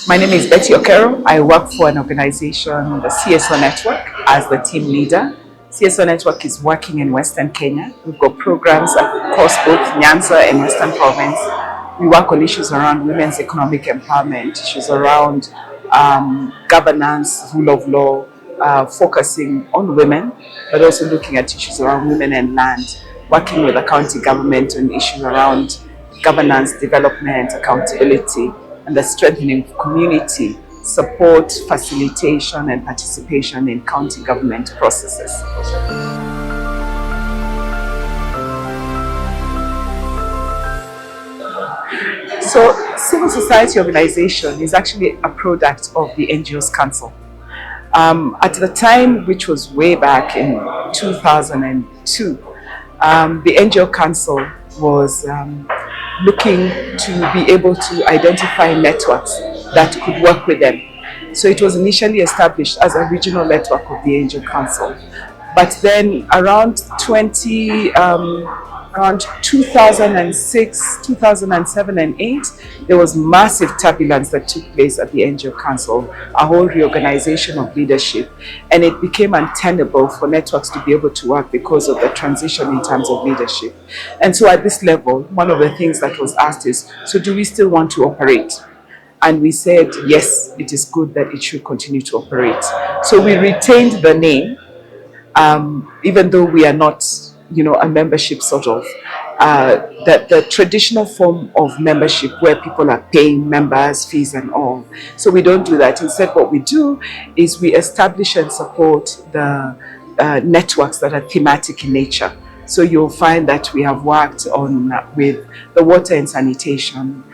My name is Betty Okero. I work for an organization, the CSO Network, as the team leader. CSO Network is working in Western Kenya. We've got programs across both Nyanza and Western Province. We work on issues around women's economic empowerment, issues around governance, rule of law, focusing on women, but also looking at issues around women and land, working with the county government on issues around governance, development, accountability, and the strengthening of community support, facilitation, and participation in county government processes. So, civil society organization is actually a product of the NGOs Council. At the time, which was way back in 2002, the NGO Council was looking to be able to identify networks that could work with them. So it was initially established as a regional network of the NGO Council. But then around 2006, 2007 and 8, there was massive turbulence that took place at the NGO Council, a whole reorganization of leadership, and it became untenable for networks to be able to work because of the transition in terms of leadership. And so at this level, one of the things that was asked is, so do we still want to operate? And we said, yes, it is good that it should continue to operate. So we retained the name, even though we are not a membership sort of, the traditional form of membership where people are paying members fees and all. So we don't do that. Instead, what we do is we establish and support the networks that are thematic in nature. So you'll find that we have worked on with the water and sanitation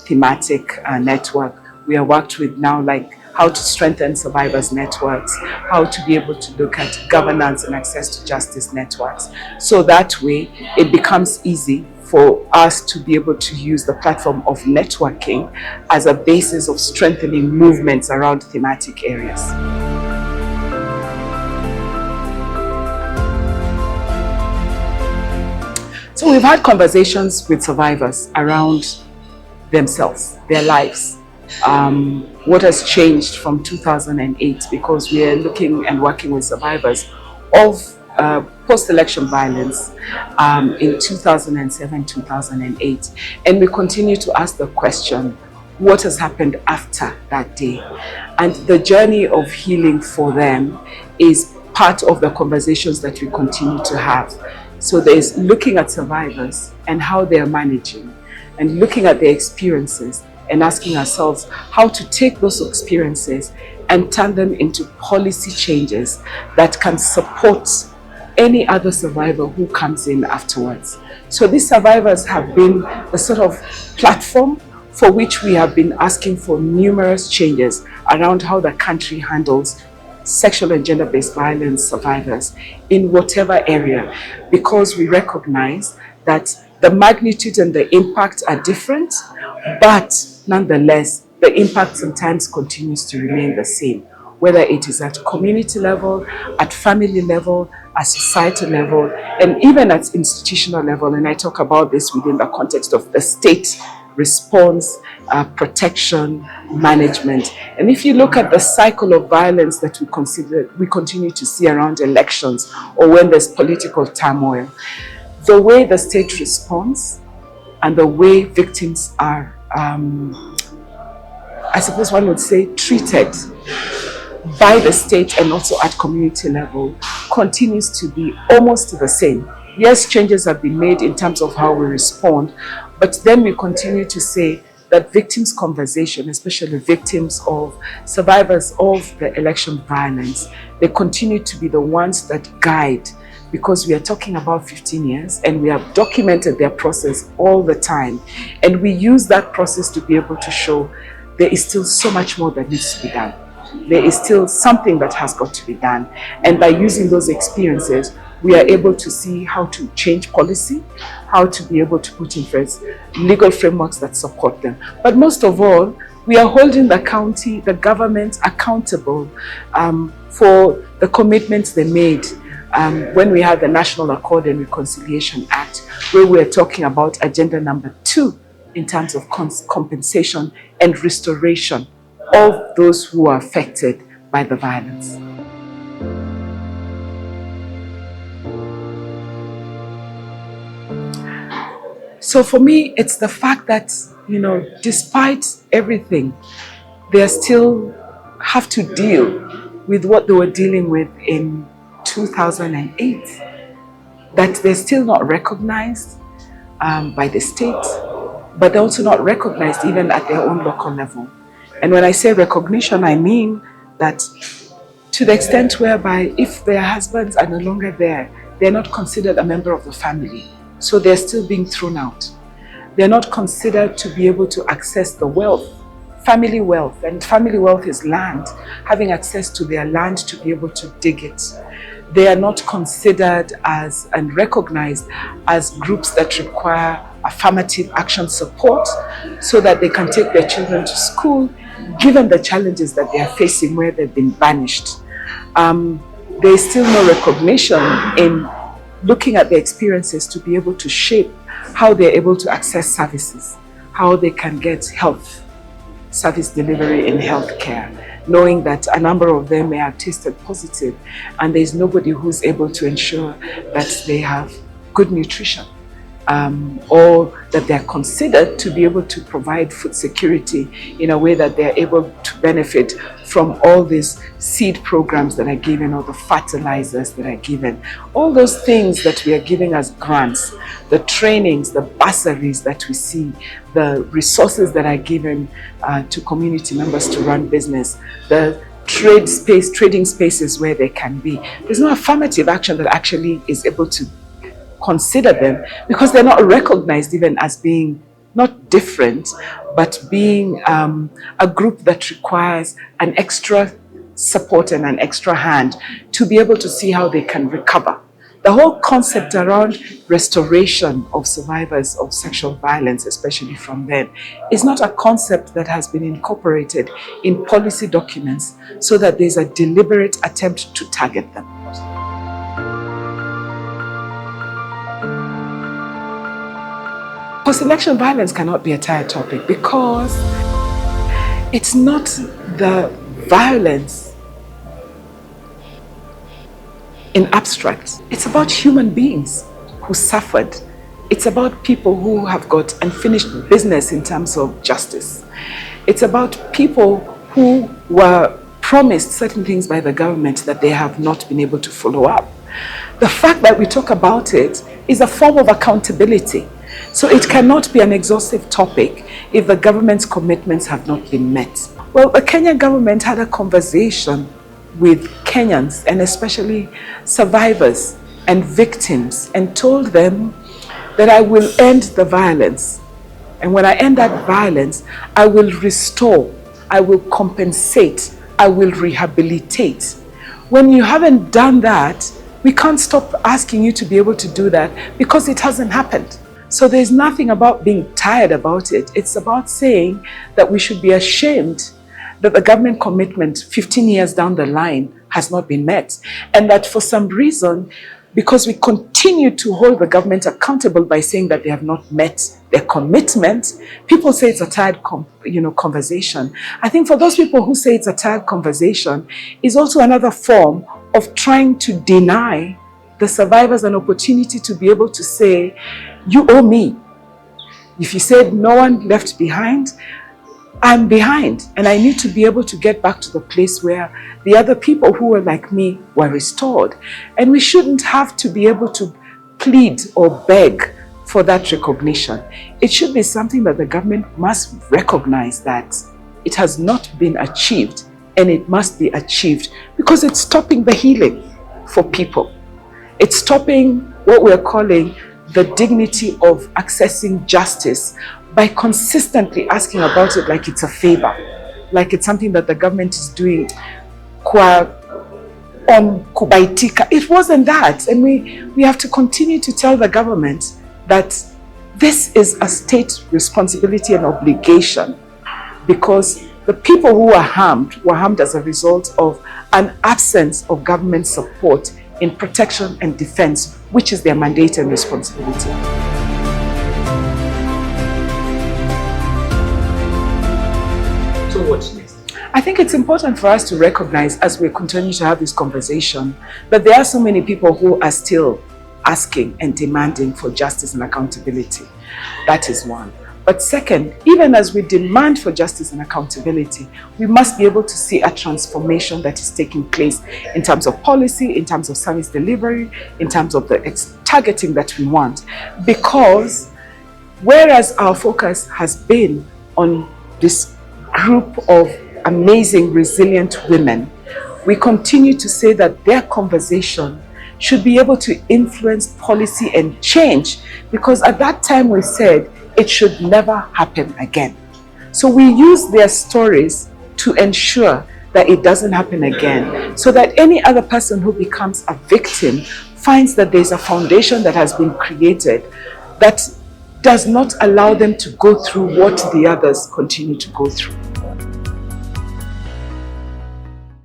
thematic network. We have worked with now like how to strengthen survivors networks, how to be able to look at governance and access to justice networks. So that way it becomes easy for us to be able to use the platform of networking as a basis of strengthening movements around thematic areas. So we've had conversations with survivors around themselves, their lives. What has changed from 2008, because we are looking and working with survivors of post-election violence in 2007, 2008. And we continue to ask the question, what has happened after that day? And the journey of healing for them is part of the conversations that we continue to have. So there's looking at survivors and how they are managing, and looking at their experiences and asking ourselves how to take those experiences and turn them into policy changes that can support any other survivor who comes in afterwards. So these survivors have been a sort of platform for which we have been asking for numerous changes around how the country handles sexual and gender-based violence survivors in whatever area, because we recognize that the magnitude and the impact are different, but nonetheless, the impact sometimes continues to remain the same, whether it is at community level, at family level, at societal level, and even at institutional level. And I talk about this within the context of the state response, protection, management. And if you look at the cycle of violence that we continue to see around elections or when there's political turmoil, the way the state responds and the way victims are, I suppose one would say, treated by the state and also at community level continues to be almost the same. Yes, changes have been made in terms of how we respond, but then we continue to say that victims' conversation, especially victims of survivors of the election violence, they continue to be the ones that guide, because we are talking about 15 years and we have documented their process all the time. And we use that process to be able to show there is still so much more that needs to be done. There is still something that has got to be done. And by using those experiences, we are able to see how to change policy, how to be able to put in place legal frameworks that support them. But most of all, we are holding the county, the government accountable for the commitments they made when we had the National Accord and Reconciliation Act, where we are talking about agenda number 2 in terms of compensation and restoration of those who are affected by the violence. So for me, it's the fact that, despite everything, they still have to deal with what they were dealing with in 2008, that they're still not recognized by the state, but they're also not recognized even at their own local level. And when I say recognition, I mean that to the extent whereby if their husbands are no longer there, they're not considered a member of the family. So they're still being thrown out. They're not considered to be able to access the wealth, family wealth, and family wealth is land, having access to their land to be able to dig it. They are not considered as and recognized as groups that require affirmative action support so that they can take their children to school, given the challenges that they are facing where they've been banished. There is still no recognition in looking at their experiences to be able to shape how they're able to access services, how they can get health service delivery in healthcare, knowing that a number of them may have tested positive and there's nobody who's able to ensure that they have good nutrition, or that they're considered to be able to provide food security in a way that they're able to benefit from all these seed programs that are given, or the fertilizers that are given, all those things that we are giving as grants, the trainings, the bursaries that we see, the resources that are given to community members to run business, the trading spaces where they can be. There's no affirmative action that actually is able to consider them, because they're not recognized even as being not different, but being a group that requires an extra support and an extra hand to be able to see how they can recover. The whole concept around restoration of survivors of sexual violence, especially from them, is not a concept that has been incorporated in policy documents so that there's a deliberate attempt to target them. Post-election violence cannot be a tired topic because it's not the violence in abstract. It's about human beings who suffered. It's about people who have got unfinished business in terms of justice. It's about people who were promised certain things by the government that they have not been able to follow up. The fact that we talk about it is a form of accountability. So it cannot be an exhaustive topic if the government's commitments have not been met. Well, the Kenyan government had a conversation with Kenyans, and especially survivors and victims, and told them that I will end the violence. And when I end that violence, I will restore, I will compensate, I will rehabilitate. When you haven't done that, we can't stop asking you to be able to do that because it hasn't happened. So there's nothing about being tired about it. It's about saying that we should be ashamed that the government commitment 15 years down the line has not been met. And that for some reason, because we continue to hold the government accountable by saying that they have not met their commitment, people say it's a tired conversation. I think for those people who say it's a tired conversation, is also another form of trying to deny the survivors an opportunity to be able to say, you owe me. If you said no one left behind, I'm behind, and I need to be able to get back to the place where the other people who were like me were restored. And we shouldn't have to be able to plead or beg for that recognition. It should be something that the government must recognize that it has not been achieved, and it must be achieved because it's stopping the healing for people. It's stopping what we're calling the dignity of accessing justice by consistently asking about it like it's a favor, like it's something that the government is doing on kubaitika. It wasn't that. And we have to continue to tell the government that this is a state responsibility and obligation, because the people who were harmed as a result of an absence of government support in protection and defense, which is their mandate and responsibility. I think it's important for us to recognize, as we continue to have this conversation, that there are so many people who are still asking and demanding for justice and accountability. That is one. But second, even as we demand for justice and accountability, we must be able to see a transformation that is taking place in terms of policy, in terms of service delivery, in terms of the targeting that we want. Because whereas our focus has been on this group of amazing, resilient women, we continue to say that their conversation should be able to influence policy and change, because at that time we said it should never happen again. So we use their stories to ensure that it doesn't happen again, so that any other person who becomes a victim finds that there's a foundation that has been created that does not allow them to go through what the others continue to go through.